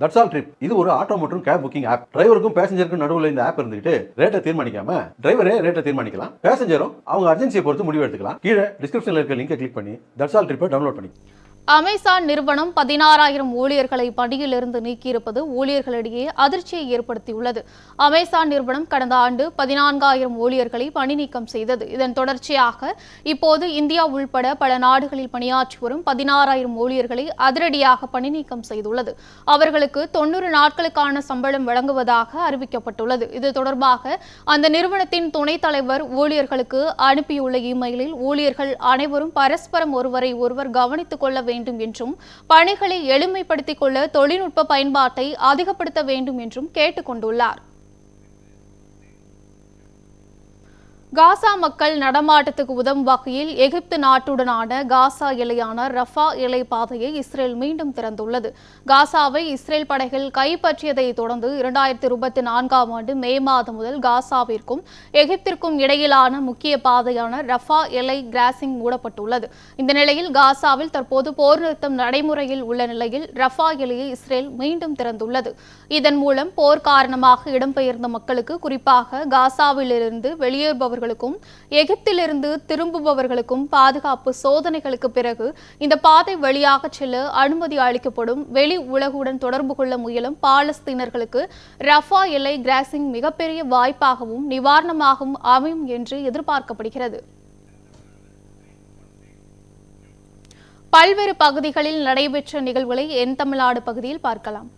That's all trip. இது ஒரு auto மற்றும் கேப் புக்கிங் ஆப். டிரைவருக்கும் பேசஞ்சருக்கும் நடுவில் இந்த ஆப் இருந்துட்டு ரேட்டை தீர்மானிக்காம டிரைவரே ரேட்டை தீர்மானிக்கலாம். பேசஞ்சரும் அவங்க அர்ஜென்சியை பொறுத்து முடிவு எடுத்துக்கலாம். கீழே டிஸ்கிரிப்ஷன்ல இருக்க லிங்கை கிளிக் பண்ணி தட்ஸ் ஆல் ட்ரிப்பை டவுன்லோட் பண்ணி. அமேசான் நிறுவனம் 16,000 ஊழியர்களை பணியிலிருந்து நீக்கியிருப்பது ஊழியர்களிடையே அதிர்ச்சியை ஏற்படுத்தியுள்ளது. அமேசான் நிறுவனம் கடந்த ஆண்டு 14,000 ஊழியர்களை பணி நீக்கம் செய்தது. இதன் தொடர்ச்சியாக இப்போது இந்தியா உள்பட பல நாடுகளில் பணியாற்றி வரும் 16,000 ஊழியர்களை அதிரடியாக பணி நீக்கம் செய்துள்ளது. அவர்களுக்கு 90 நாட்களுக்கான சம்பளம் வழங்குவதாக அறிவிக்கப்பட்டுள்ளது. இது தொடர்பாக அந்த நிறுவனத்தின் துணைத் தலைவர் ஊழியர்களுக்கு அனுப்பியுள்ள இமெயிலில் ஊழியர்கள் அனைவரும் பரஸ்பரம் ஒருவரை ஒருவர் கவனித்துக் கொள்ள வேண்டும் என்றும் பணிகளை எளிமைப்படுத்திக் கொள்ள தொழில்நுட்ப பயன்பாட்டை அதிகப்படுத்த வேண்டும் என்றும் கேட்டுக் கொண்டுள்ளார். காசா மக்கள் நடமாட்டத்துக்கு உதவும் வகையில் எகிப்து நாட்டுடனான காசா எல்லையான ரஃபா எல்லை பாதையை இஸ்ரேல் மீண்டும் திறந்துள்ளது. காசாவை இஸ்ரேல் படைகள் கைப்பற்றியதை தொடர்ந்து 2024ஆம் ஆண்டு மே மாதம் முதல் காசாவிற்கும் எகிப்திற்கும் இடையிலான முக்கிய பாதையான ரஃபா எல்லை கிராசிங் மூடப்பட்டுள்ளது. இந்த நிலையில் காசாவில் தற்போது போர் நிறுத்தம் நடைமுறையில் உள்ள நிலையில் ரஃபா எல்லையை இஸ்ரேல் மீண்டும் திறந்துள்ளது. இதன் மூலம் போர் காரணமாக இடம்பெயர்ந்த மக்களுக்கு, குறிப்பாக காசாவிலிருந்து வெளியேறுபவர்கள் எகிப்திலிருந்து திரும்புபவர்களுக்கும் பாதுகாப்பு சோதனைகளுக்கு பிறகு இந்த பாதை வழியாக செல்ல அனுமதி அளிக்கப்படும். வெளி உலகுடன் தொடர்பு கொள்ள முயலும் பாலஸ்தீனர்களுக்கு ரஃபா எல்லை கிராசிங் மிகப்பெரிய வாய்ப்பாகவும் நிவாரணமாகவும் அமையும் என்று எதிர்பார்க்கப்படுகிறது. பல்வேறு பகுதிகளில் நடைபெற்ற நிகழ்வுகளை என் தமிழ்நாடு பகுதியில் பார்க்கலாம்.